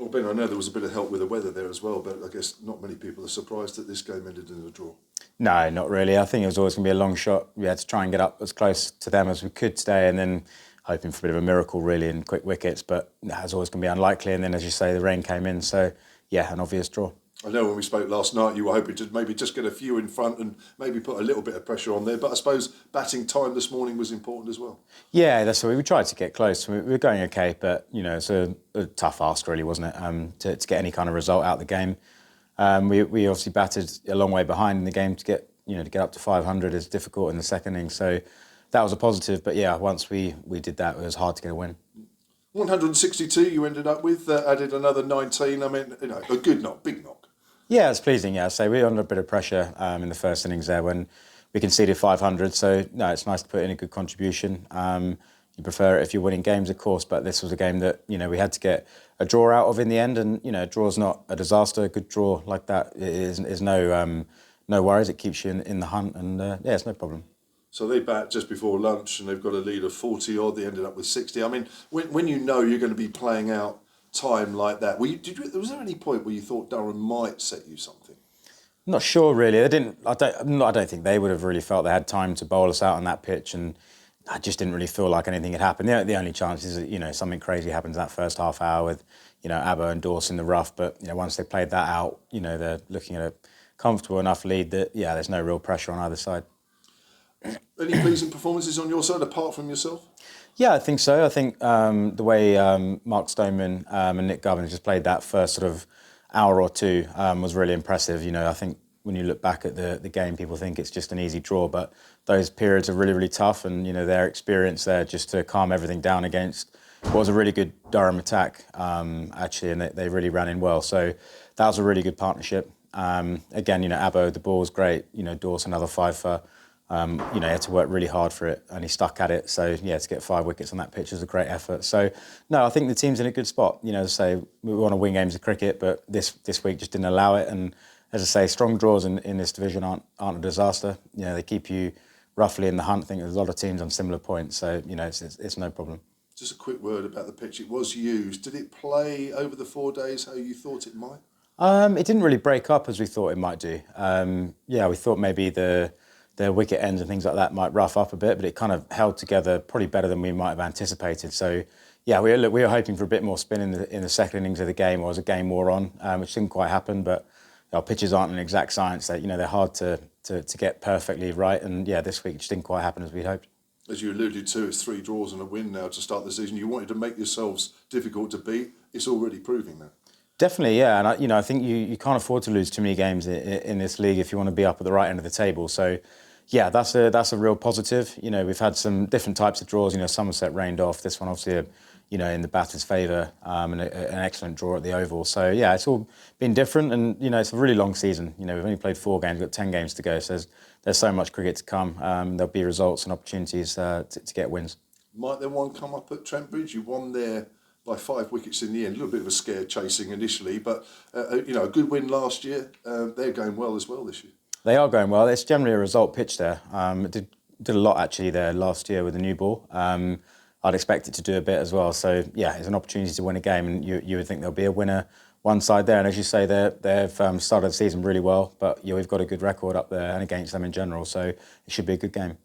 Well, Ben, I know there was a bit of help with the weather there as well, but I guess not many people are surprised that this game ended in a draw. No, not really. I think it was always going to be a long shot. We had to try and get up as close to them as we could today, and then hoping for a bit of a miracle, really, and quick wickets. But it was always going to be unlikely. And then, as you say, the rain came in. So, yeah, an obvious draw. I know when we spoke last night, you were hoping to maybe just get a few in front and maybe put a little bit of pressure on there. But I suppose batting time this morning was important as well. Yeah, that's what we tried to get close. We were going okay, but it's a tough ask, really, wasn't it? To get any kind of result out of the game. We obviously batted a long way behind in the game to get up to 500 is difficult in the second innings. So that was a positive. But yeah, once we did that, it was hard to get a win. 162 you ended up with, added another 19. I mean, a good knock, big knock. Yeah, it's pleasing. Yeah, so we were under a bit of pressure in the first innings there when we conceded 500. So no, it's nice to put in a good contribution. You prefer it if you're winning games, of course, but this was a game that we had to get a draw out of in the end. And a draw's not a disaster. A good draw like that is no worries. It keeps you in the hunt, and yeah, it's no problem. So they bat just before lunch, and they've got a lead of 40 odd. They ended up with 60. I mean, when you're going to be playing out time like that, was there any point where you thought Durham might set you something? Not sure, really. I don't think they would have really felt they had time to bowl us out on that pitch, and I just didn't really feel like anything had happened. The only chance is that something crazy happens in that first half hour with Abbo and Dorse in the rough. But once they played that out, they're looking at a comfortable enough lead that there's no real pressure on either side. Any pleasing performances on your side apart from yourself? Yeah, I think so. I think the way Mark Stoneman and Nick Govins just played that first sort of hour or two was really impressive. I think when you look back at the game, people think it's just an easy draw, but those periods are really, really tough, and their experience there just to calm everything down against what was a really good Durham attack, actually, and they really ran in well. So that was a really good partnership. Again, Abbo, the ball was great. Dorse, another five-for. He had to work really hard for it, and he stuck at it. So yeah, to get 5 wickets on that pitch was a great effort. So no, I think the team's in a good spot. Say we want to win games of cricket, but this week just didn't allow it. And as I say, strong draws in this division aren't a disaster. They keep you roughly in the hunt. I think there's a lot of teams on similar points, so it's no problem. Just a quick word about the pitch. It was used. Did it play over the 4 days how you thought it might? It didn't really break up as we thought it might do. We thought maybe the wicket ends and things like that might rough up a bit, but it kind of held together probably better than we might have anticipated. So, yeah, we were hoping for a bit more spin in the second innings of the game, or as a game wore on, which didn't quite happen. But our pitches aren't an exact science. They're hard to get perfectly right. And yeah, this week it just didn't quite happen as we'd hoped. As you alluded to, it's 3 draws and a win now to start the season. You wanted to make yourselves difficult to beat. It's already proving that. Definitely, yeah, and I think you can't afford to lose too many games in this league if you want to be up at the right end of the table. So, yeah, that's a real positive. We've had some different types of draws. Somerset rained off. This one, obviously, in the batter's favour, and an excellent draw at the Oval. So, yeah, it's all been different, and it's a really long season. We've only played 4 games, we've got 10 games to go. So there's so much cricket to come. There'll be results and opportunities to get wins. Might there one come up at Trent Bridge? You won there by 5 wickets in the end. A little bit of a scare chasing initially, but a good win last year. They're going well as well this year. They are going well. It's generally a result pitch there. It did a lot actually there last year with the new ball. I'd expect it to do a bit as well. So yeah, it's an opportunity to win a game, and you would think there'll be a winner one side there. And as you say, they've started the season really well, but we've got a good record up there and against them in general. So it should be a good game.